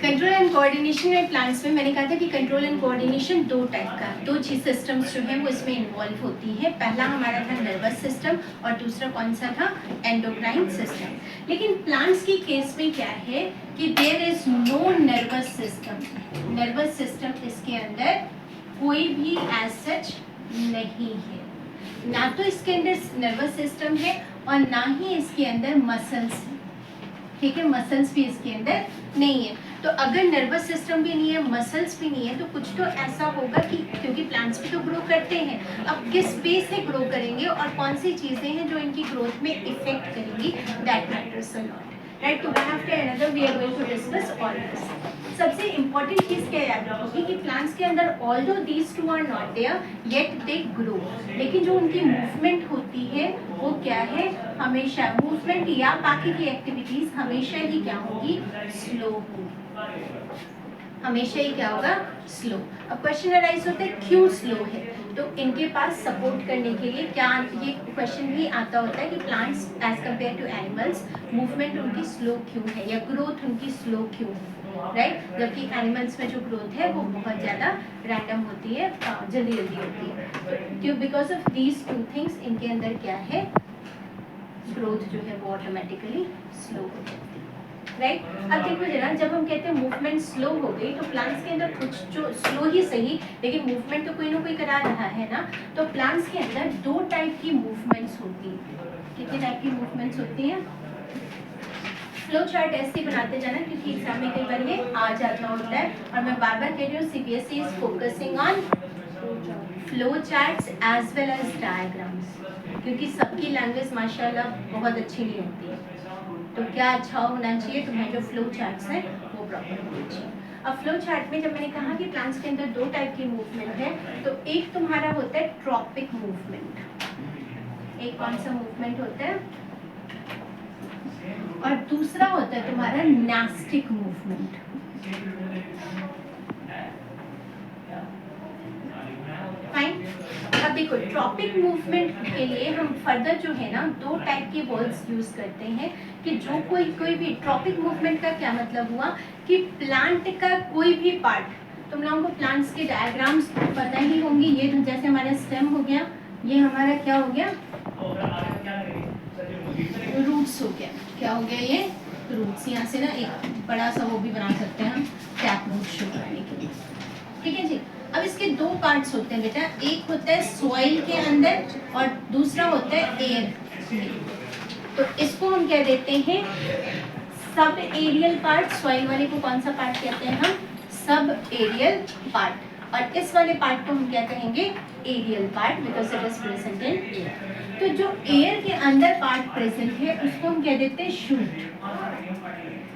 Control and coordination में plants में मैंने कहा था कि कंट्रोल एंड कोऑर्डिनेशन दो टाइप का, दो चीज सिस्टम्स जो है वो इसमें इन्वॉल्व होती है। पहला हमारा था नर्वस सिस्टम और दूसरा कौन सा था, एंडोक्राइन सिस्टम। लेकिन प्लांट्स की केस में क्या है कि there is no nervous system. Nervous system इसके अंदर कोई भी एज सच नहीं है, ना तो इसके अंदर नर्वस सिस्टम है और ना ही इसके अंदर मसल्स है। ठीक है, मसल्स भी इसके अंदर नहीं है। तो अगर नर्वस सिस्टम भी नहीं है, मसल्स भी नहीं है, तो कुछ तो ऐसा होगा कि क्योंकि प्लांट्स भी तो ग्रो करते हैं, अब किस बेस से ग्रो करेंगे और कौन सी चीज़ें हैं जो इनकी ग्रोथ में इफेक्ट करेंगी, that matters a lot, right. तो one after another we are going to discuss all this. सबसे इम्पोर्टेंट चीज़ क्या याद रखोगी कि प्लांट्स के अंदर although these two are not there yet they grow, लेकिन जो उनकी मूवमेंट होती है वो क्या है, हमेशा मूवमेंट या बाकी की एक्टिविटीज हमेशा ही क्या होगी, स्लो होगी, हमेशा ही क्या होगा, स्लो। अब क्वेश्चन अराइज होता है क्यों स्लो है, तो इनके पास सपोर्ट करने के लिए क्या, ये क्वेश्चन भी आता होता है कि plants as compare to animals movement उनकी स्लो क्यों है या ग्रोथ उनकी स्लो क्यों है, राइट। जबकि एनिमल्स में जो ग्रोथ है वो बहुत ज़्यादा रैंडम होती है, जल्दी जल्दी होती है। क्यों, because of these two things इनके अंदर क्या है, ग्रोथ जो है वो ऑटोमेटिकली स्लो हो जाती है, राइट। अब देखो जरा, जब हम कहते हैं मूवमेंट स्लो हो गई तो प्लांट्स के अंदर कुछ जो स्लो ही सही लेकिन मूवमेंट तो कोई ना कोई करा रहा है ना। तो प्लांट्स के अंदर दो टाइप की मूवमेंट्स होती है। कितने टाइप की मूवमेंट्स होती हैं, फ्लो चार्ट ऐसे बनाते जाना क्योंकि एग्जाम में कई बार ये आ जाता होता है, और मैं बार बार कह रही हूँ CBSE is focusing on flow charts as well as diagrams, क्योंकि सबकी लैंग्वेज माशाल्लाह बहुत अच्छी नहीं होती है। तो क्या अच्छा होना चाहिए, तुम्हारे जो फ्लो चार्ट्स हैं वो प्रॉपर होने चाहिए। अब फ्लो चार्ट में जब मैंने कहा कि प्लांट्स के अंदर दो टाइप की मूवमेंट है, तो एक तुम्हारा होता है ट्रॉपिक मूवमेंट, एक कौन सा मूवमेंट होता है, और दूसरा होता है तुम्हारा नास्टिक मूवमेंट। फाइन। अब देखो ट्रॉपिक मूवमेंट के लिए हम फर्दर जो है ना दो टाइप के वर्ड्स यूज करते हैं कि जो कोई भी ट्रॉपिक मूवमेंट का क्या मतलब हुआ कि प्लांट का कोई भी पार्ट, तुम लोगों को प्लांट्स के डायग्राम्स पता ही होंगे, ये तो जैसे हमारा स्टेम हो गया, ये हमारा क्या हो गया, रूट्स हो गया, क्या हो गया ये रूट्स। यहाँ से ना एक बड़ा सा वो भी बना सकते हैं हम टैप रूट शो करने के लिए, ठीक है जी। अब इसके दो पार्ट्स होते हैं बेटा, एक होता है सॉइल के अंदर और दूसरा होता है एयर में। तो इसको हम क्या देते हैं, सब एरियल पार्ट। सॉइल वाले को कौन सा पार्ट कहते हैं हम, सब एरियल पार्ट, और इस वाले पार्ट को हम क्या कहेंगे, aerial part, because it is present in air. तो जो एयर के अंदर पार्ट प्रेजेंट है उसको हम कह देते हैं शूट,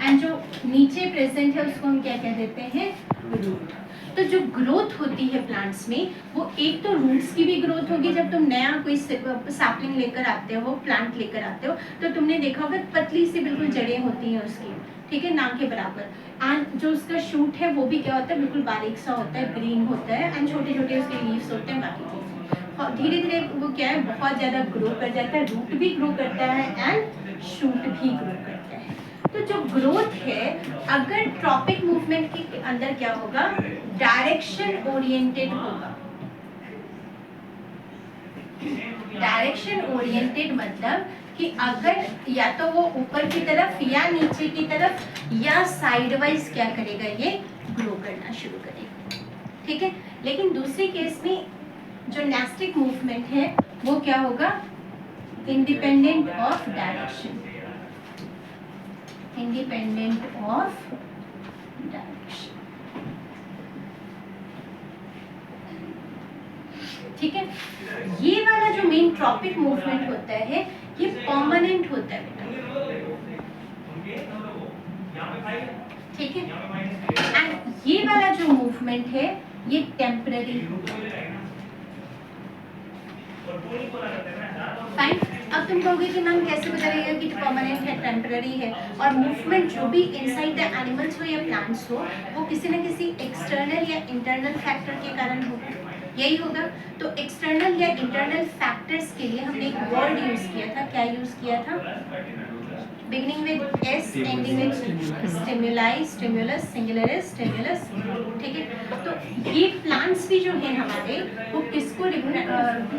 एंड जो नीचे प्रेजेंट है उसको हम क्या कह देते हैं, रूट। तो जो ग्रोथ होती है प्लांट्स में, वो एक तो रूट्स की भी ग्रोथ होगी। जब तुम नया कोई सैपलिंग लेकर आते हो, प्लांट लेकर आते हो, तो तुमने देखा होगा पतली सी बिल्कुल जड़ें होती हैं उसकी, ठीक है, ना के बराबर। एंड जो उसका शूट है वो भी क्या होता है, बिल्कुल बारीक सा होता है, ग्रीन होता है, एंड छोटे छोटे उसके लीव्स होते हैं, बाकी चीज़ें। और धीरे धीरे वो क्या है, बहुत ज़्यादा ग्रो कर जाता है, रूट भी ग्रो करता है एंड शूट भी ग्रो करता है। तो जो ग्रोथ है, अगर ट्रॉपिक मूवमेंट के अंदर क्या होगा, डायरेक्शन ओरिएंटेड होगा। डायरेक्शन ओरिएंटेड मतलब कि अगर या तो वो ऊपर की तरफ या नीचे की तरफ या साइड वाइज क्या करेगा, ये ग्रो करना शुरू करेगा, ठीक है। लेकिन दूसरे केस में जो नास्टिक मूवमेंट है वो क्या होगा, independent of direction, independent of direction, ठीक है। ये वाला जो मेन ट्रॉपिक मूवमेंट होता है ये परमानेंट होता है बेटा, ठीक है। एंड ये वाला जो मूवमेंट है ये टेम्पररी होता है। फाइन। अब तुम कहोगे कि मैम कैसे पता लगेगा कि परमानेंट है, टेम्पररी है, और मूवमेंट जो भी इनसाइड द एनिमल्स हो या प्लांट्स हो, वो किसी न किसी एक्सटर्नल या इंटरनल फैक्टर के कारण होगा, यही होगा। तो एक्सटर्नल या इंटरनल फैक्टर्स के लिए हमने एक वर्ड यूज किया था, क्या यूज किया था, beginning with S, ending with stimuli, stimulus, singular S, stimulus, ठीक है। तो ये प्लांट्स भी जो है हमारे वो किसको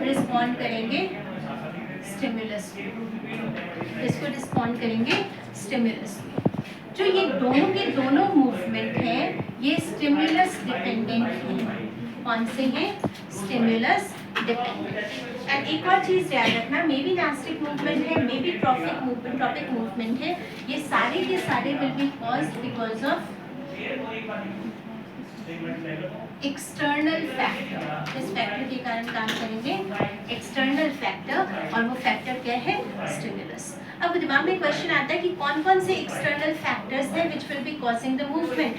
रिस्पॉन्ड करेंगे? स्टिमुलस। इसको रिस्पॉन्ड करेंगे स्टिमुलस। जो ये दोनों के दोनों मूवमेंट हैं ये स्टिमुलस डिपेंडेंट हैं। कौन से हैं? Stimulus dependent. एंड एक और चीज याद रखना, मे बी नास्टिक मूवमेंट है, मे बी ट्रॉपिक मूवमेंट है, ये सारे के सारे will be caused because of external factor. इस फैक्टर के कारण काम करेंगे एक्सटर्नल फैक्टर, और वो फैक्टर क्या है? स्टिमुलस। अब दिमाग में क्वेश्चन आता है कि कौन कौन से एक्सटर्नल फैक्टर्स हैं which will be causing the movement.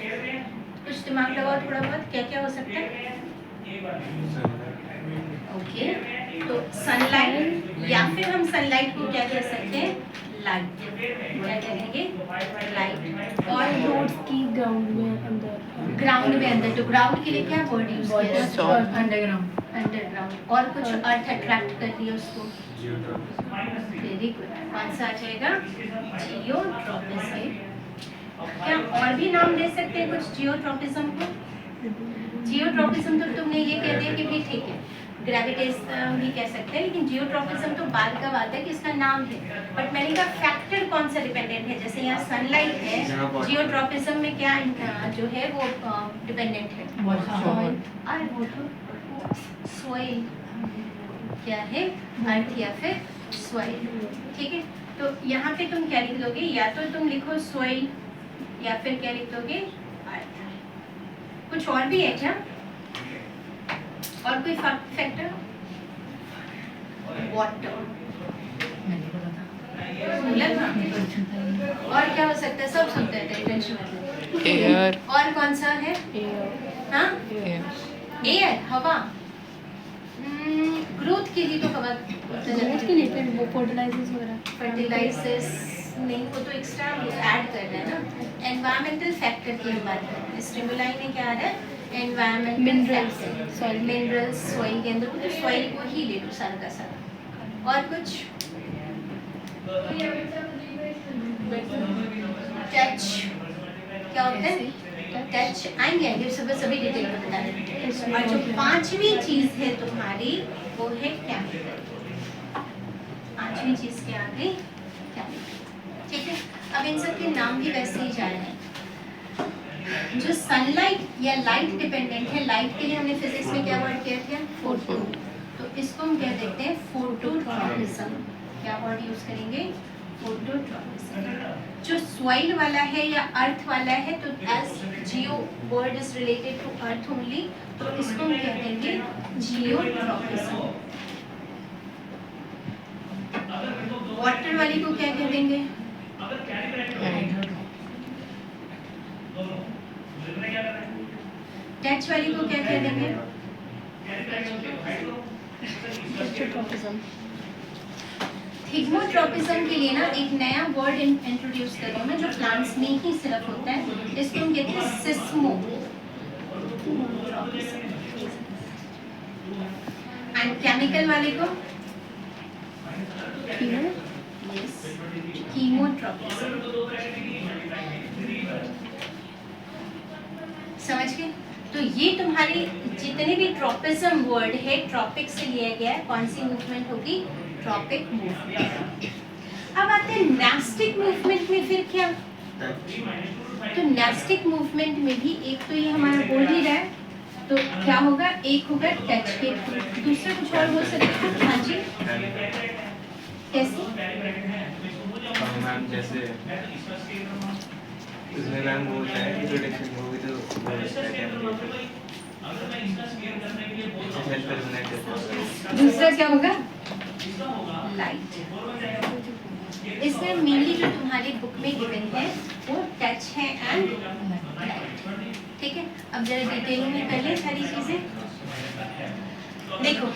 कुछ दिमाग लगाओ थोड़ा बहुत, क्या क्या हो सकता है? ओके, तो सनलाइट, या फिर हम सनलाइट को क्या कह सकते हैं? लाइट। क्या कहेंगे? लाइट। और रोड की ग्राउंड में अंदर, ग्राउंड में अंदर, तो ग्राउंड के लिए क्या वर्ड यूज किया? अंडरग्राउंड। अंडरग्राउंड। और कुछ अर्थ अट्रैक्ट कर दिया उसको। Very good. कौन सा आ जाएगा? जियोट्रॉपिज्म। क्या और भी नाम दे सकते हैं कुछ जियोट्रॉपिज्म को? जियोट्रॉपिज्म तो तुमने ये कह दिया कि भी ठीक है, ग्रेविटेशन भी कह सकते हैं, लेकिन जियोट्रॉपिज्म तो बाद का बात है कि इसका नाम है। बट मैंने कहा फैक्टर कौन सा डिपेंडेंट है? जैसे यहाँ सनलाइट है, जियोट्रॉपिज्म में क्या जो है वो डिपेंडेंट है? सॉइल। क्या है? अर्थ या फिर सॉइल। ठीक है, तो यहाँ पे तुम क्या लिख दोगे? या तो तुम लिखो सॉइल या फिर क्या लिख दोगे? अर्थ। कुछ और भी है क्या? और कोई फैक्टर? वाटर। और क्या हो सकता है? सब सुनते हैं, टेंशन मत लो। एयर। और कौन सा है? हाँ, एयर, हवा। ग्रोथ के लिए तो हवा, ग्रोथ के लिए फिर वो फर्टिलाइजर्स वगैरह। फर्टिलाइजर्स नहीं, वो तो एक्स्ट्रा ऐड कर रहे हैं ना। एनवायरमेंटल फैक्टर की हम बात कर रहे हैं। स्टिमुलाई में क्या आ रहा है? Environmental minerals, soil, minerals soil के अंदर, तो सॉइल को ही ले लो सारा का सारा। और कुछ? टच। क्या होता है? टच। आएंगे सभी डिटेल में बता रहे हैं। और जो पांचवी चीज है तुम्हारी वो है केमिकल। पांचवी चीज क्या आ गई? केमिकल। ठीक है, अब इन सब के नाम भी वैसे ही जा रहे हैं। जो सनलाइट या लाइट डिपेंडेंट है, लाइट के लिए हमने फिजिक्स में क्या वर्ड किया था? फोटो। तो इसको हम क्या देखते हैं? फोटोट्रॉपिज्म। क्या वर्ड यूज करेंगे? फोटोट्रॉपिज्म। जो सॉइल वाला है या अर्थ वाला है, तो as geo word is related to earth only, तो इसको हम क्या कहेंगे? जियोट्रॉपिज्म। वाटर वाली को क्या कह देंगे? टच वाली को क्या कह देंगे? थिग्मोट्रॉपिज्म के लिए ना एक नया वर्ड इंट्रोड्यूस कर रही हूँ मैं, जो प्लांट्स में ही सिर्फ होता है। इसको हम कहते हैं सिस्मो। एंड केमिकल वाले को कीमोट्रॉपिज्म। समझ गए? तो ये तुम्हारी जितने भी ट्रॉपिज्म वर्ड है, ट्रॉपिक से लिया गया है। कौन सी मूवमेंट होगी? Tropic movement. अब आते हैं नास्टिक मूवमेंट में। फिर क्या? तो नास्टिक मूवमेंट में भी एक तो ये हमारा बोल ही रहा है, तो क्या होगा? एक होगा टच के, दूसरा कुछ और बोल सकते हैं? हाँ जी, कैसे? मैम जैसे इसमें मैम बोलता है कि प्रोटेक्शन होगी तो दूसरा क्या होगा? लाइट। इसमें मेनली जो तुम्हारी बुक में गिवन है वो टच है एंड लाइट। ठीक है, अब जरा डिटेल में कर ले सारी चीजें। देखो,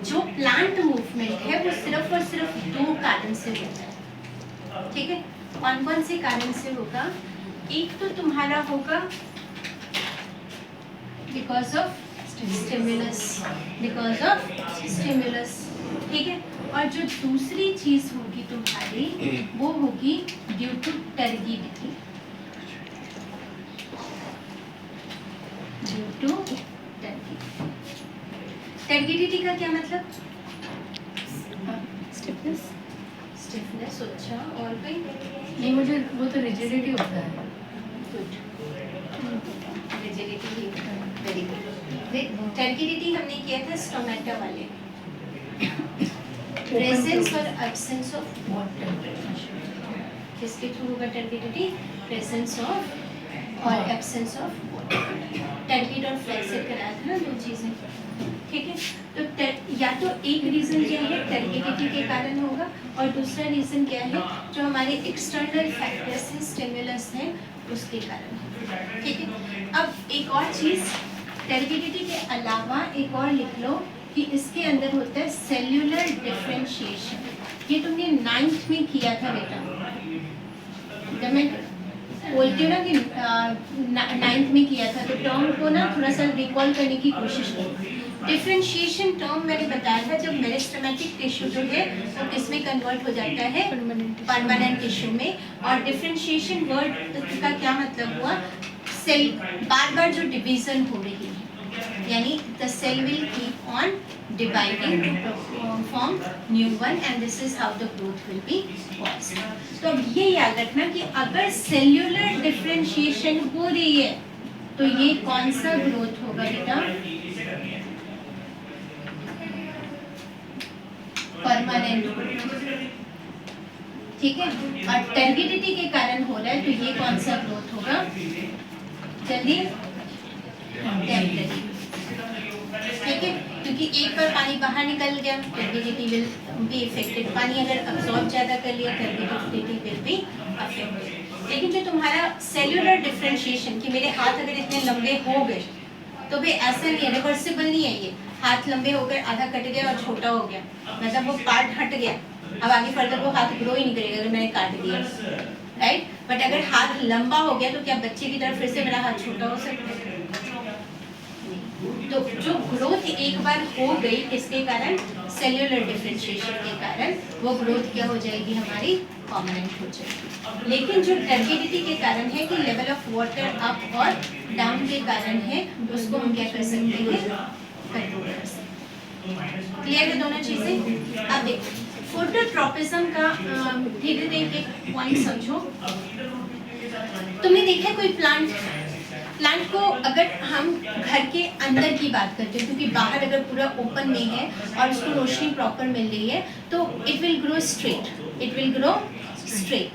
जो प्लांट मूवमेंट है वो सिर्फ और सिर्फ दो कारण से होता है। ठीक है, कौन कौन से कारण से होगा? एक तो तुम्हारा होगा because of stimulus, because of stimulus. ठीक है, और जो दूसरी चीज होगी तुम्हारी वो होगी due to turgidity. Due to turgidity. Turgidity का क्या मतलब? स्टिफनेस। स्टिफनेस। अच्छा, और कोई? नहीं, मुझे वो तो रिजिडिटी होता है। गुड, रिजिडिटी ही होता है। Very good. टर्गिडिटी हमने किया था स्टोमेटा वाले। प्रेजेंस और एब्सेंस ऑफ वाटर। किसके थ्रू होगा टर्गिडिटी? प्रेजेंस ऑफ और एब्सेंस ऑफ वाटर। टर्गिड और फ्लेक्सिड कराया था ना, दो चीजें। ठीक है, तो या तो एक रीजन क्या है टर्गिडिटी के कारण होगा, और दूसरा रीजन क्या है जो हमारे एक्सटर्नल फैक्टर्स हैं, स्टिमुलस हैं, उसके कारण। ठीक है, अब एक और चीज, टर्गिडिटी के अलावा एक और लिख लो कि इसके अंदर होता है सेल्यूलर डिफरेंशिएशन। ये तुमने 9th में किया था बेटा, जब मैं बोलती हूँ ना कि 9th में किया था, तो टर्म को ना थोड़ा सा रिकॉल करने की कोशिश करो। डिफरेंशिएशन टर्म मैंने बताया था जब मेरिस्टेमेटिक टिश्यू जो है वो किस में कन्वर्ट हो जाता है? परमानेंट टिश्यू में। और डिफरेंशिएशन वर्ड का क्या मतलब हुआ? सेल बार बार जो डिवीजन हो रही है, यानी the cell will keep on dividing to form new one and this is how the growth will be caused. तो अब ये याद रखना कि अगर सेल्यूलर डिफरेंशिएशन हो रही है तो ये कौन सा ग्रोथ होगा बेटा? Permanent growth. ठीक है, और टर्गिडिटी के कारण हो रहा है तो ये कौन सा ग्रोथ होगा? जल्दी, टेम्परेरी। ठीक है, क्योंकि एक बार पानी बाहर निकल गया, टर्गिडिटी विल बी इफेक्टेड। पानी अगर अब्सॉर्ब ज़्यादा कर लिया, टर्गिडिटी विल बी अफेक्टेड। लेकिन जो तुम्हारा सेल्यूलर डिफरेंशिएशन कि मेरे हाथ अगर इतने लंबे हो गए, तो भी ऐसा नहीं है, रिवर्सिबल नहीं है। ये हाथ लंबे होकर आधा कट गया और छोटा हो गया, मतलब वो पार्ट हट गया, अब आगे फर्दर वो हाथ ग्रो ही नहीं करेगा अगर मैंने काट दिया, राइट। बट अगर हाथ लंबा हो गया तो क्या बच्चे की तरह फिर से मेरा हाथ छोटा हो सकता है? तो जो ग्रोथ एक बार हो गई किसके कारण? सेल्यूलर डिफरेंशिएशन के कारण, वो ग्रोथ क्या हो जाएगी हमारी? परमानेंट हो जाएगी। लेकिन जो टर्गिडिटी के कारण है कि लेवल ऑफ वाटर अप और डाउन के कारण है, उसको हम क्या कर सकते हैं? कंट्रोल कर सकते हैं। क्लियर है दोनों चीजें? अब देखो फोटोट्रोपिज्म का धीरे धीरे एक पॉइंट समझो। तुमने देखा कोई प्लांट को अगर हम घर के अंदर की बात करते हैं, क्योंकि बाहर अगर पूरा ओपन में है और उसको रोशनी प्रॉपर मिल रही है तो इट विल ग्रो स्ट्रेट।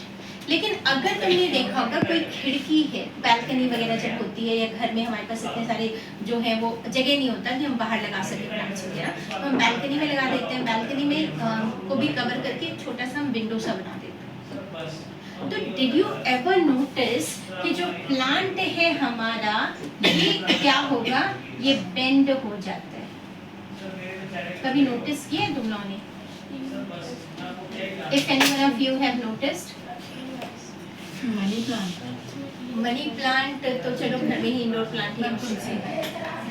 लेकिन अगर तुमने देखा होगा कोई खिड़की है, बैल्कनी वगैरह जब होती है, या घर में हमारे पास इतने सारे जो है वो जगह नहीं होता कि हम बाहर लगा सकें प्लांट्स वगैरह, तो हम बैल्कनी में लगा देते हैं। बैल्कनी में को भी कवर करके छोटा सा हम विंडो सा बना देते हैं। तो डिड यू एवर नोटिस कि जो प्लांट है हमारा, ये क्या होगा? ये बेंड हो जाता है। कभी नोटिस किया तुम लोगों ने? If anyone of you have noticed? Money plant तो चलो घर में ही इंडोर प्लांट ही,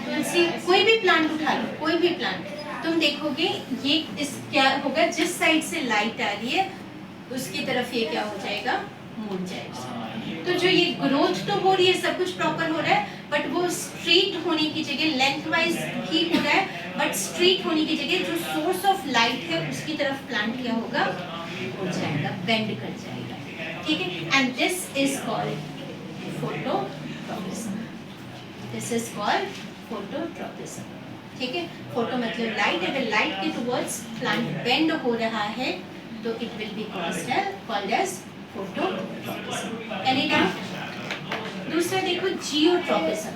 तुलसी, कोई भी प्लांट उठा लो, कोई भी प्लांट, तुम देखोगे ये इस क्या होगा, जिस साइड से लाइट आ रही है उसकी तरफ ये क्या हो जाएगा? मुड़ जाएगा। तो जो ये ग्रोथ तो हो रही है, सब कुछ प्रॉपर हो रहा है, बट वो स्ट्रेट होने की जगह लेंथ वाइज ठीक हो रहा है, बट स्ट्रेट होने की जगह जो सोर्स ऑफ लाइट है उसकी तरफ प्लांट क्या होगा? हो जाएगा, बेंड कर जाएगा। ठीक है, and this is called phototropism. This is called phototropism. ठीक है, फोटो मतलब लाइट, अगर लाइट के टुवर्ड्स प्लांट बेंड हो रहा है तो it will be called as phototropism. Any doubt? दूसरा देखो जियोट्रोपिज्म।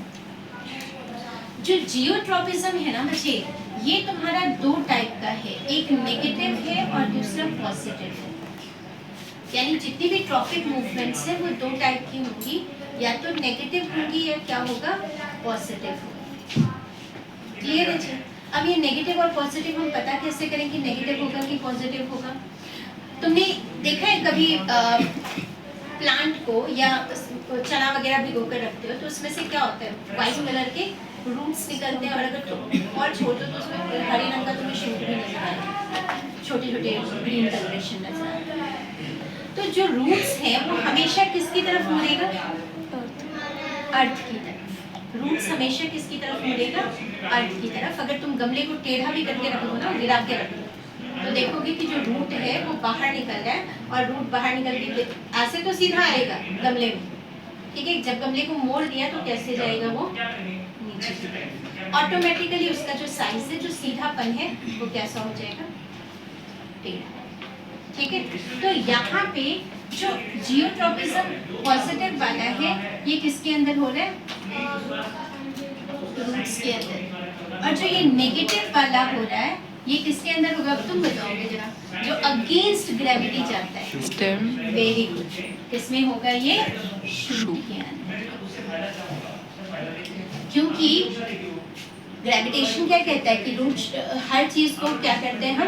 जो जियोट्रोपिज्म है ना बच्चे, ये तुम्हारा दो टाइप का है, एक नेगेटिव है और दूसरा पॉजिटिव है। यानी जितनी भी ट्रॉपिक मूवमेंट्स है वो दो टाइप की होंगी, या तो नेगेटिव होगी या क्या होगा? पॉजिटिव होगी। क्लियर है जी? अब ये नेगेटिव और पॉजिटिव हम पता कैसे करेंगे नेगेटिव होगा कि पॉजिटिव होगा? तुमने देखा है कभी प्लांट को या चना वगैरह भिगो कर रखते हो तो उसमें से क्या होता है? वाइट कलर के रूट्स निकलते हैं, और अगर तुम और छोड़ दो तो उसमें हरे रंग का तुम्हें शूट भी नजर आएगा। छोटे छोटे ग्रीन कलरेशन नजर आ रहा है। तो जो रूट्स है वो हमेशा किसकी तरफ मुड़ेगा? अर्थ की तरफ। रूट्स हमेशा किसकी तरफ मुड़ेगा? अर्थ की तरफ। अगर तुम गमले को टेढ़ा भी करके रख दो ना, गिरा के रख दो, तो देखोगे कि जो रूट है वो बाहर निकल रहा है, और रूट बाहर निकल के ऐसे तो सीधा आएगा गमले में, ठीक है। जब गमले को मोड़ दिया तो कैसे जाएगा वो? नीचे की तरफ। ऑटोमेटिकली उसका जो साइज है, जो सीधापन है, वो कैसा हो जाएगा? टेढ़ा, ठीक है। तो यहाँ पे जो जियोट्रॉपिज्म पॉजिटिव वाला है, ये किसके अंदर हो रहा है? रूट्स के अंदर। और जो ये नेगेटिव वाला हो रहा है, ये किसके अंदर होगा? अब तुम बताओगे जरा। जो अगेंस्ट ग्रेविटी जाता है, स्टेम। Very good. किसमें होगा ये? शूट के अंदर। क्योंकि ग्रेविटेशन क्या कहता है कि रूट हर चीज को क्या करते हैं, हम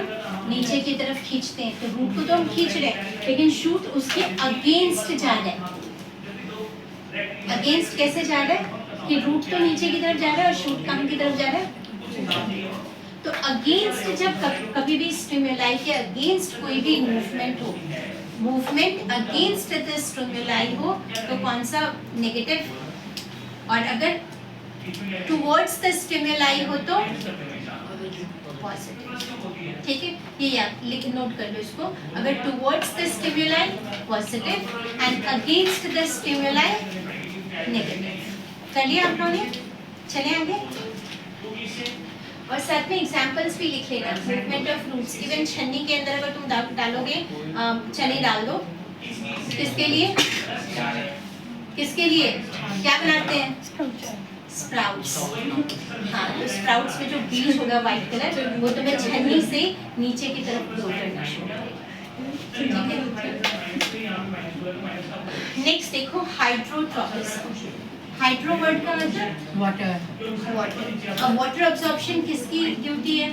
नीचे की तरफ खींचते हैं। तो रूट को तो हम खींच रहे हैं, लेकिन शूट उसके अगेंस्ट जा रहा है। अगेंस्ट कैसे जा रहा है? कि रूट तो नीचे की तरफ जा रहा है और शूट कहाँ की तरफ जा रहा है? तो अगेंस्ट जब कभी भी स्टिमुलाई के अगेंस्ट कोई भी मूवमेंट हो, मूवमेंट अगेंस्ट द स्टिमुलाई हो, तो कौन सा? नेगेटिव। और अगर टुवर्ड्स द स्टिमुलाई हो तो पॉजिटिव, ठीक है। ये याद लिख नोट कर लो इसको। अगर towards the stimuli positive and against the stimuli negative. कर लिया आप लोगों ने? चले आगे। और साथ में एग्जांपल्स भी लिख लेना। Movement of roots. इवन छन्नी के अंदर अगर तुम डालोगे, चने डाल दो। किसके लिए? किसके लिए? क्या बनाते हैं? स्प्राउट्स। हाँ, तो स्प्राउट्स में जो बीज होगा व्हाइट कलर, वो तुम्हें छन्नी से नीचे की तरफ ग्रो करना शुरू करेगा, ठीक है। नेक्स्ट देखो, हाइड्रोट्रॉपिज्म। हाइड्रो वर्ड का मतलब वाटर। वाटर। अब वाटर अब्जॉर्प्शन किसकी ड्यूटी है?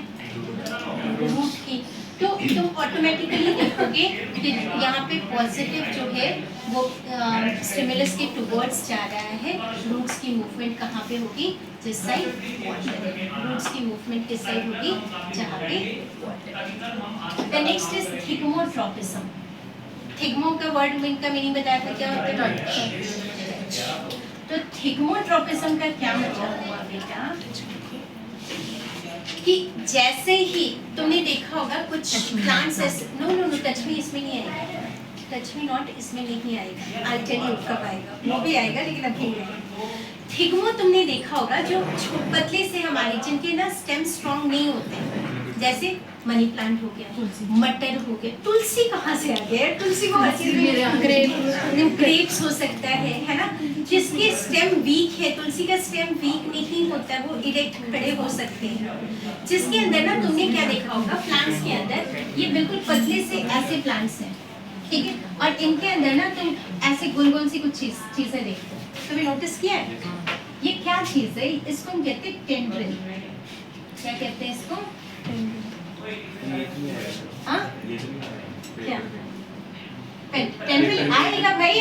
रूट की। तो तुम ऑटोमेटिकली देखोगे कि यहाँ पे पॉजिटिव जो है वो स्टिमुलस के टुवर्ड्स जा रहा है। रूट्स की मूवमेंट कहाँ पे होगी? जिस साइड वाटर है। रूट्स की मूवमेंट किस साइड होगी? जहाँ पे water. The next is thigmotropism. Thigmo का वर्ड का मीनिंग बताया था, क्या होता है? तो थिग्मोट्रॉपिज्म का क्या मतलब हुआ बेटा? कि जैसे ही तुमने देखा होगा कुछ प्लांट्स ऐसे, no no no, touch me इसमें नहीं आएगा, टच मी नॉट इसमें नहीं आएगा। आई टेल यू कब आएगा, वो भी आएगा लेकिन अभी नहीं आएगा। थिग्मो तुमने देखा होगा जो पतले से हमारे, जिनके ना स्टेम स्ट्रॉन्ग नहीं होते, जैसे मनी प्लांट हो गया, मटर हो गया। तुलसी कहाँ से आ गया? तुलसी को ग्रेप्स हो सकता है ना। जिसके स्टेम वीक है, तुलसी का स्टेम वीक नहीं होता, वो इरेक्ट खड़े हो सकते हैं। जिसके अंदर ना तुमने क्या देखा होगा, प्लांट्स के अंदर ये बिल्कुल पतले से ऐसे प्लांट्स हैं, ठीक है। और इनके अंदर ना तुम ऐसे गोल गोल सी कुछ चीजें देखते हो। कभी नोटिस किया है? ये क्या चीज है? इसको हम कहते हैं टेंड्रिल। क्या कहते हैं इसको? हाँ, क्या? टेंड्रिल आएगा भाई,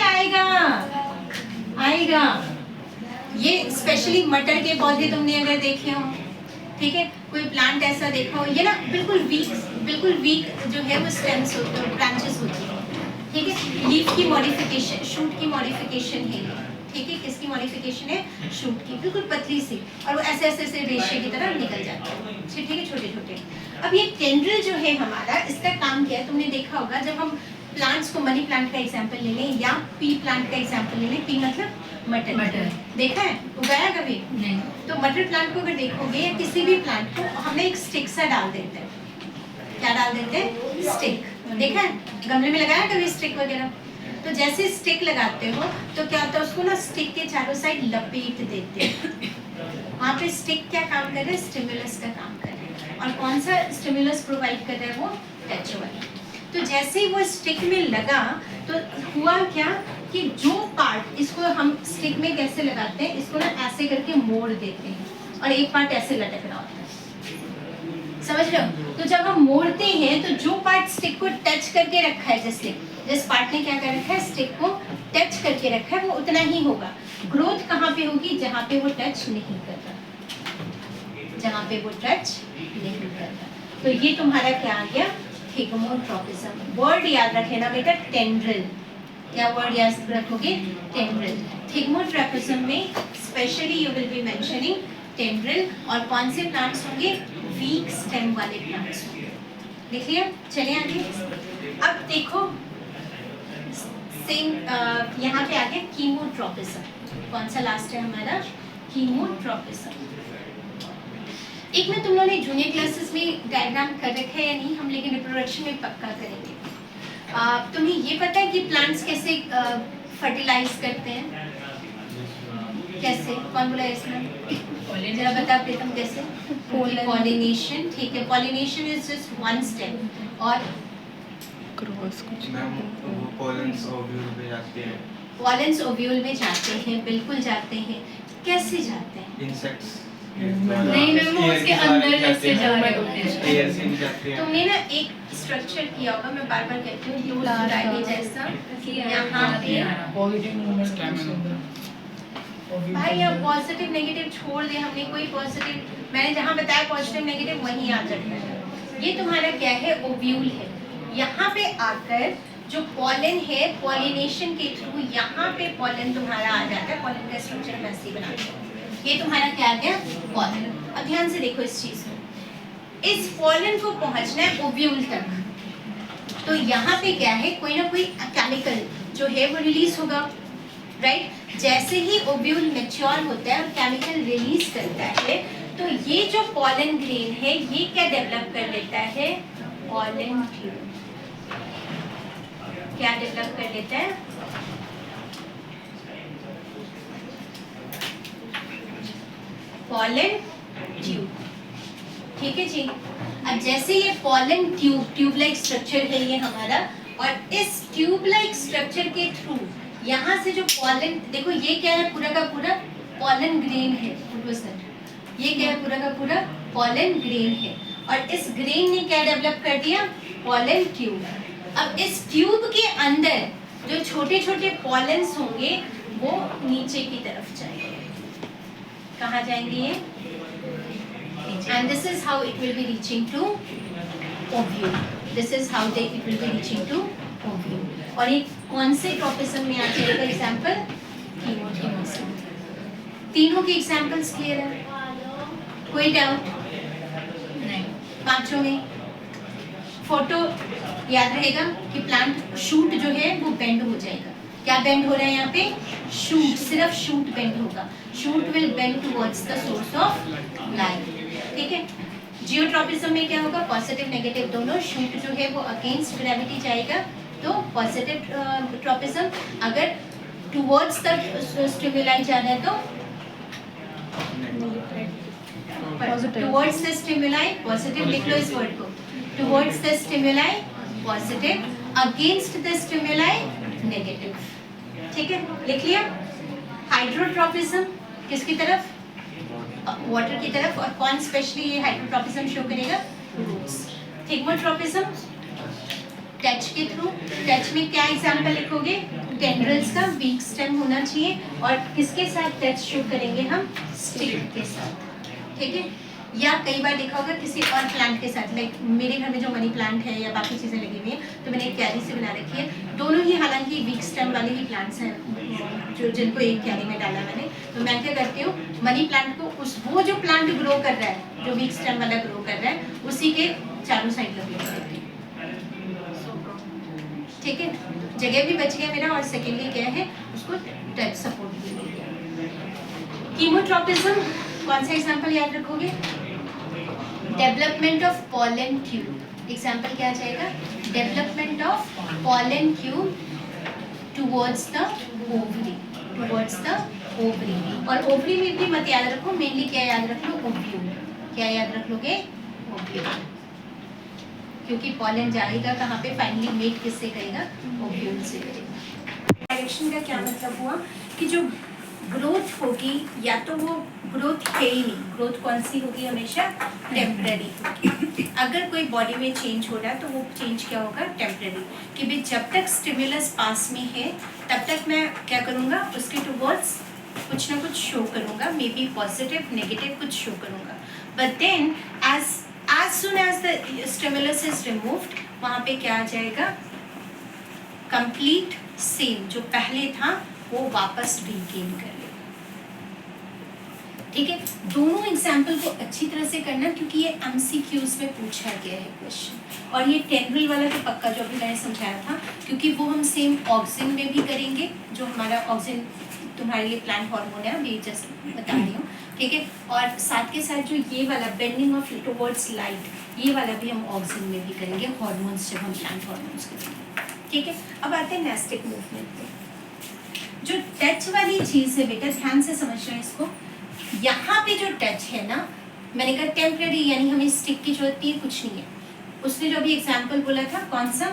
आएगा। ये स्पेशली मटर के पौधे तुमने अगर देखे हो, ठीक है, कोई प्लांट ऐसा देखा हो, ये ना बिल्कुल वीक जो है वो स्टेम्स होते हैं, ब्रांचेस होती है, ठीक है। लीफ की मॉडिफिकेशन, शूट की मॉडिफिकेशन है, ठीक है। किसकी मॉडिफिकेशन है? शूट की, बिल्कुल पतली सी, और वो ऐसे रेशे की तरह निकल जाता है, ठीक है, छोटे छोटे। अब ये टेंड्रिल जो है हमारा, इसका काम क्या है? तुमने देखा होगा जब हम प्लांट्स को, मनी प्लांट का एग्जांपल ले लें या पी प्लांट का एग्जांपल ले लें। पी मतलब मटर। देखा है? उगाया कभी? नहीं। तो मटर प्लांट को अगर देखोगे या किसी भी प्लांट को, हमने एक स्टिक सा डाल देते हैं। क्या डाल देते हैं? स्टिक। देखा है? गमले में लगाया कभी स्टिक वगैरह? तो जैसे स्टिक लगाते हो तो क्या होता है, उसको ना स्टिक के चारों साइड लपेट देते हैं। वहाँ पे स्टिक क्या काम कर रहा है? स्टिमुलस का काम कर रहा है। और कौन सा स्टिमुलस प्रोवाइड कर रहा है? वो टच वाला। तो जैसे ही वो स्टिक में लगा तो हुआ क्या कि जो पार्ट, इसको हम स्टिक में कैसे लगाते हैं, इसको ना ऐसे करके मोड़ देते हैं और एक पार्ट ऐसे लटक रहा होता है, समझ रहे हो? तो जब हम मोड़ते हैं तो जो पार्ट स्टिक को टच करके रखा है, जिस पार्ट ने क्या कर रखा है, स्टिक को टच करके रखा है, वो उतना ही होगा। ग्रोथ कहाँ पे होगी? जहाँ पे वो टच नहीं कर रहा, जहाँ पे वो टच नहीं कर रहा। तो ये तुम्हारा क्या आ गया? थिगमोट्रोपिज्म। वर्ड याद रखे ना बेटा, टेंड्रिल। क्या वर्ड याद रखोगे? टेंड्रिल। थिगमोट्रोपिज्म में specially you will be mentioning tendril. और कौन से प्लांट्स होंगे? वीक स्टेम वाले प्लांट्स होंगे। लिख लिया? चलिए आगे। अब देखो सेम यहाँ पे आ गया कीमोट्रोपिज्म। कौन सा लास्ट है हमारा? कीमोट्रोपिज्म। एक में तुम लोगों ने जूनियर क्लासेस में डायग्राम कर रखा है या नहीं, हम लेकिन रिप्रोडक्शन में पक्का करेंगे। तुम्हें ये पता है कि प्लांट्स कैसे फर्टिलाइज करते हैं? कैसे? कौन बोला इसमें? जरा बता प्रीतम कैसे? पॉलिनेशन। ठीक है, pollination is just one step. और मैम वो पोलेंस ओव्यूल पे जाते हैं। पॉलेंस ओव्यूल में जाते हैं, बिल्कुल जाते हैं। कैसे जाते हैं? इंसेक्ट्स नहीं मैम, वो उसके अंदर जैसे जा रहे होते हैं। एयर से भी जाते हैं। तुमने ना एक स्ट्रक्चर किया होगा, मैं बार बार कहती हूँ, दो डायनी जैसा यहाँ पे। भाई अब पॉजिटिव नेगेटिव छोड़ दे, हमने कोई पॉजिटिव, मैंने जहाँ बताया पॉजिटिव नेगेटिव वहीं आ जाता है। ये तुम्हारा क्या है? ओव्यूल है। यहाँ पे आकर जो पॉलन है, पॉलिनेशन के थ्रू यहाँ पे पॉलन तुम्हारा आ जाता है। पॉलन का स्ट्रक्चर मैं ऐसे ही बनाती हूँ। ये तुम्हारा क्या आ गया? पॉलन। अब ध्यान से देखो इस चीज को, इस पॉलन को पहुंचना है ओव्यूल तक, तो यहाँ पे क्या है? कोई ना कोई केमिकल जो है वो रिलीज होगा, राइट? जैसे ही ओव्यूल मैच्योर होता है और केमिकल रिलीज करता है, तो ये जो पॉलन ग्रेन है ये क्या डेवलप कर लेता है? Pollen tube. क्या डेवलप कर लेता है? Pollen tube. ठीक है जी। अब जैसे ये पॉलन ट्यूब लाइक स्ट्रक्चर है ये हमारा, और इस ट्यूब लाइक स्ट्रक्चर के थ्रू यहाँ से जो पॉलन, देखो ये क्या है? पूरा का पूरा पॉलन ग्रेन है। ये क्या है? पूरा का पूरा पॉलन ग्रेन है, और इस ग्रेन ने क्या डेवलप कर दिया? Pollen tube. अब इस ट्यूब के अंदर जो छोटे छोटे पॉलन्स होंगे वो नीचे की तरफ जाएंगे। कहाँ जाएंगे ये? And this is how it will be reaching to ovule. This is how it will be reaching to ovule. और ये कौन से ट्रोपिज्म में आ जाएगा एग्जाम्पल? कीमोट्रोपिज्म। तीनों के एग्जाम्पल्स क्लियर है? कोई डाउट नहीं? पांचों में फोटो याद रहेगा कि प्लांट शूट जो है वो बेंड हो जाएगा। क्या बेंड हो रहा है यहाँ पे? शूट, सिर्फ शूट बेंड होगा। Shoot will bend towards the source of light. ठीक है। जियोट्रोपिज्म में क्या होगा? पॉजिटिव नेगेटिव दोनों। शूट जो है वो अगेंस्ट ग्रेविटी जाएगा, तो पॉजिटिव ट्रोपिज्म। अगर टुवर्ड्स द स्टिमुलाई जाना है तो टुवर्ड्स द स्टिमुलाई पॉजिटिव। लिख लो इस वर्ड को, towards the stimuli positive, against the stimuli negative. ठीक है, लिख लिया। हाइड्रोट्रोपिज्म किसकी तरफ? वाटर की तरफ। और कौन स्पेशली ये हाइड्रोट्रोपिज्म शो करेगा? रूट्स। थिगमोट्रोपिज्म टच के थ्रू। टच में क्या एग्जांपल लिखोगे? टेंड्रिल्स का वीक स्टेम होना चाहिए, और किसके साथ टच शो करेंगे हम? स्टिक के साथ। ठीक है। या कई बार देखा होगा किसी और प्लांट के साथ, लाइक मेरे घर में जो मनी प्लांट है या बाकी चीज़ें लगी हुई हैं, तो मैंने एक क्यारी से बना रखी है। दोनों ही हालांकि वीक स्टेम वाले ही प्लांट्स हैं जो जिनको एक क्यारी में डाला मैंने। तो मैं क्या करती हूँ, मनी प्लांट को वो जो प्लांट ग्रो कर रहा है, जो वीक स्टेम वाला ग्रो कर रहा है, उसी के चारों साइड लपेट देती हूँ। ठीक है, जगह भी बच गया मेरा, और सेकेंडली क्या है, उसको टच सपोर्ट भी मिल गया। कीमोट्रोपिज्म कौन सा एग्जाम्पल याद रखोगे? Development of pollen tube. Example क्या आ जाएगा? Development of pollen tube towards the ovary, towards the ovary. और ओवरी में भी मत याद रखो, मेनली क्या याद रख लो? ओव्यूल। क्या याद रख लोगे? ओव्यूल। क्योंकि पॉलन जाएगा कहाँ पे? फाइनली मेट किससे करेगा? ओव्यूल से करेगा। डायरेक्शन का क्या मतलब हुआ कि जो ग्रोथ होगी, या तो वो ग्रोथ है ही नहीं, ग्रोथ कौन सी होगी? हमेशा टेम्पररी होगी। अगर कोई बॉडी में चेंज हो रहा है तो वो चेंज क्या होगा? टेम्पररी। कि भाई जब तक स्टिमुलस पास में है तब तक मैं क्या करूँगा? उसके टुवर्ड्स कुछ ना कुछ शो करूँगा, मे बी पॉजिटिव नेगेटिव कुछ शो करूँगा। But then as soon as the stimulus is removed, वहाँ पे क्या आ जाएगा, कंप्लीट सेम जो पहले था वो वापस रीगेन कर लेगा। ठीक है, दोनों एग्जाम्पल को अच्छी तरह से करना क्योंकि ये MCQs में पूछा गया है क्वेश्चन। और ये टेंड्रिल वाला तो पक्का जो अभी मैंने समझाया था, क्योंकि वो हम सेम ऑक्सिन में भी करेंगे, जो हमारा ऑक्सिन तुम्हारे लिए प्लांट हार्मोन है, अभी जस्ट बता रही हूँ। ठीक है, और साथ के साथ जो ये वाला बेंडिंग ऑफ टुवर्ड्स लाइट, ये वाला भी हम ऑक्सिन में भी करेंगे, हार्मोन्स जब हम प्लांट हार्मोन्स करेंगे। ठीक है, अब आते हैं नेस्टिक मूवमेंट पे। जो टच वाली चीज़ है बेटा, ध्यान से समझना इसको। यहाँ पे जो टच है ना, मैंने कहा टेम्परेरी, यानी हमें स्टिक की जरूरत नहीं है, कुछ नहीं है। उसने जो अभी एग्जाम्पल बोला था कौन सा,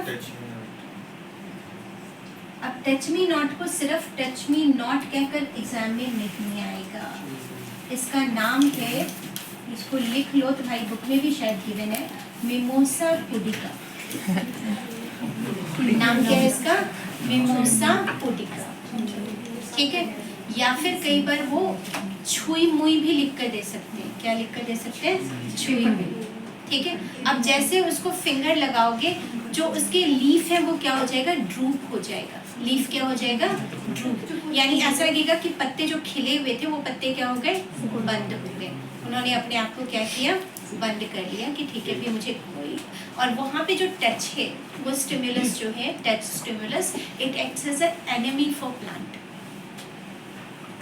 अब टच मी नॉट को सिर्फ टच मी नॉट कहकर एग्जाम में नहीं आएगा, इसका नाम है, इसको लिख लो, तुम्हारी बुक में भी शायद गिवन है, मिमोसा पुडिका। नाम क्या है इसका, मिमोसा पुडिका। ठीक है, या फिर कई बार वो छुई मुई भी लिख कर दे सकते हैं। क्या लिख कर दे सकते हैं, छुई मुई। ठीक है, अब जैसे उसको फिंगर लगाओगे, जो उसके लीफ है वो क्या हो जाएगा, ड्रूप हो जाएगा। लीफ क्या हो जाएगा, ड्रूप, यानी ऐसा लगेगा कि पत्ते जो खिले हुए थे वो पत्ते क्या हो गए, बंद हो गए। उन्होंने अपने आप को क्या किया, बंद कर लिया कि ठीक है भी मुझे कोई। और वहाँ पे जो टच है वो स्टिमुलस जो है, touch stimulus, it acts as an enemy for plant.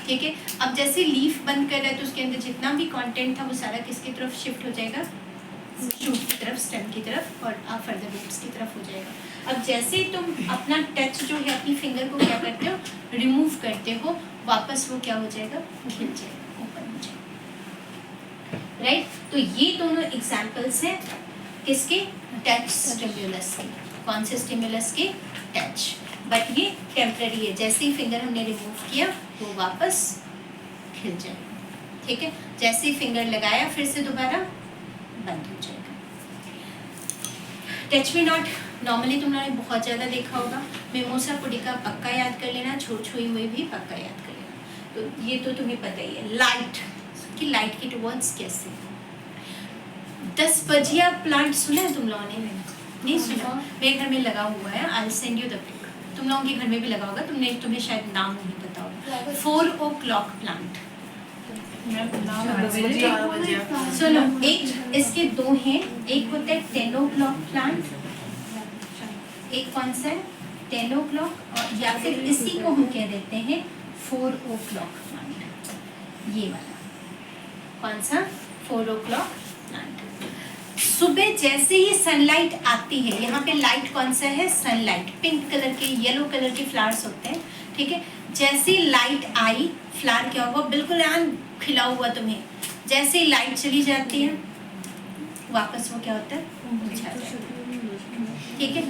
ठीक है, अब जैसे लीफ बंद कर रहा है तो उसके अंदर जितना भी कंटेंट था वो सारा किसकी तरफ शिफ्ट हो जाएगा, शूट की तरफ, स्टेम की तरफ, और फर्दर रूट्स की तरफ हो जाएगा। अब जैसे तुम अपना टच जो है अपनी फिंगर को क्या करते हो, रिमूव करते हो, वापस वो क्या हो जाएगा, खिल जाएगा, ओपन हो जाएगा। राइट, तो ये दोनों एग्जाम्पल्स हैं किसके, टच स्टिमुलस के। कौन से स्टिमुलस के, टच। बट ये टेम्पररी है, जैसे ही फिंगर हमने रिमूव किया वो वापस खिल जाएगा। ठीक है, जैसे ही फिंगर लगाया फिर से दोबारा बंद हो जाएगा। टच मी नॉट नॉर्मली तुम लोगों ने बहुत ज़्यादा देखा होगा, मिमोसा पुडिका पक्का याद कर लेना, छुई हुई भी पक्का याद कर लेना। तो ये तो तुम्हें पता ही है। लाइट कि लाइट के टुवर्ड्स कैसे, 10 बजिया प्लांट सुना है तुम लोगों ने, नहीं सुना, मेरे घर में लगा हुआ है, I send you the pic. तुम लोगों के घर में भी लगा होगा, तुम्हें शायद नाम नहीं पता होगा। 4 o'clock प्लांट। सुनो, एक इसके दो हैं, एक होता है 10 o'clock प्लांट, एक कौन सा है 10 o'clock, और या फिर इसी को हम कह देते हैं 4 o'clock प्लांट। ये वाला कौन सा, 4 o'clock प्लांट। सुबह जैसे ही सनलाइट आती है, यहाँ पे लाइट कौन सा है, सनलाइट, पिंक कलर के, येलो कलर के फ्लावर्स होते हैं। ठीक है, जैसे लाइट आई, फ्लावर क्या होगा, बिल्कुल यहाँ खिला हुआ तुम्हें, जैसे ही लाइट चली जाती है वापस वो क्या होता है, मुरझा जाता है। ठीक है,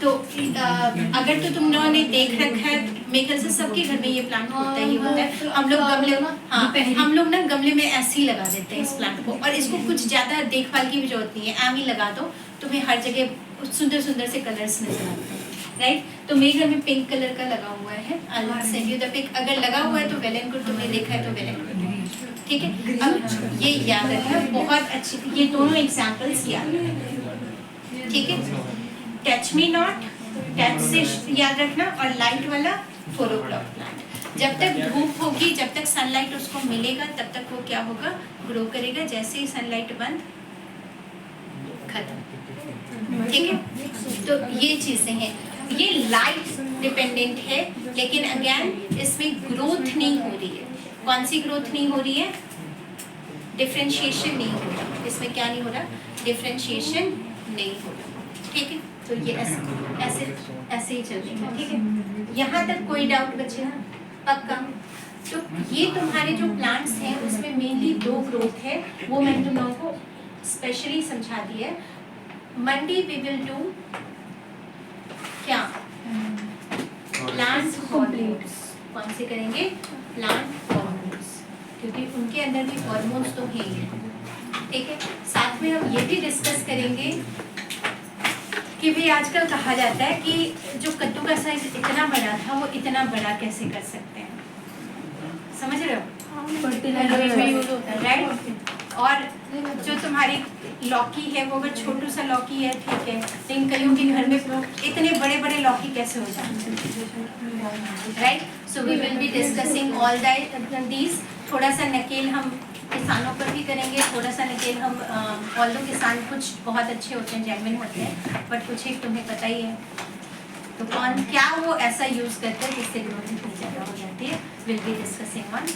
तो अगर तो तुम लोगों ने देख रखा है, मेरे ख्याल से सबके घर में ये प्लांट होता ही होता है। हम लोग गमले, हाँ हम लोग ना गमले में ऐसे ही लगा देते हैं इस प्लांट को, और इसको कुछ ज़्यादा देखभाल की भी जरूरत नहीं है, एम ही लगा दो, तुम्हें हर जगह सुंदर सुंदर से कलर्स नजर आते हैं। राइट, तो मेरे घर में पिंक कलर का लगा हुआ है, I send you the pic. अगर लगा हुआ है तो वेल एंड गुड, तुमने देखा है तो वेल एंड गुड। ठीक है, अब ये याद रखना, बहुत अच्छी, ये दोनों एग्जाम्पल्स याद रखना। ठीक है, टच मी नॉट, टच से याद रखना, और लाइट वाला 4 o'clock प्लांट। जब तक धूप होगी, जब तक सनलाइट उसको मिलेगा, तब तक वो क्या होगा, ग्रो करेगा। जैसे ही सनलाइट बंद, खत्म। ठीक है, तो ये चीजें हैं, ये लाइट डिपेंडेंट है, लेकिन अगेन इसमें ग्रोथ नहीं हो रही है। कौन सी ग्रोथ नहीं हो रही है, डिफरेंशिएशन नहीं हो रहा, इसमें क्या नहीं हो रहा, डिफरेंशिएशन नहीं हो रहा। ठीक है, तो ये ऐसे ऐसे ही चलेगा। ठीक है, यहाँ तक कोई डाउट बचे ना, पक्का। तो ये तुम्हारे जो प्लांट्स हैं उसमें मेनली 2 ग्रोथ है, वो मैंने तुम लोगों को स्पेशली समझा दिया है। मंडे वी विल डू क्या, प्लांट हॉर्मोन्स। कौन से करेंगे, प्लांट हॉर्मोन्स, क्योंकि उनके अंदर भी हॉर्मोन्स तो हैं ही। ठीक है, साथ में हम ये भी डिस्कस करेंगे कि भाई आजकल कहा जाता है कि जो कद्दू का साइज इतना बड़ा था वो इतना बड़ा कैसे कर सकते हैं, समझ रहे हो, राइट। और जो तुम्हारी लौकी है वो अगर छोटू सा लौकी है ठीक है, लेकिन कईयों के घर में इतने बड़े बड़े लौकी कैसे हो जाते हैं, right? So we will be discussing all these. थोड़ा सा नकेल हम किसानों पर भी करेंगे, थोड़ा सा नकेल हम ऑल्दो किसान कुछ बहुत अच्छे होते हैं, जेन्युइन होते हैं, बट कुछ एक तुम्हें पता ही है तो कौन क्या वो ऐसा यूज़ करते हैं जिससे ग्रोथ इतनी ज़्यादा हो जाती है। Will be discussing on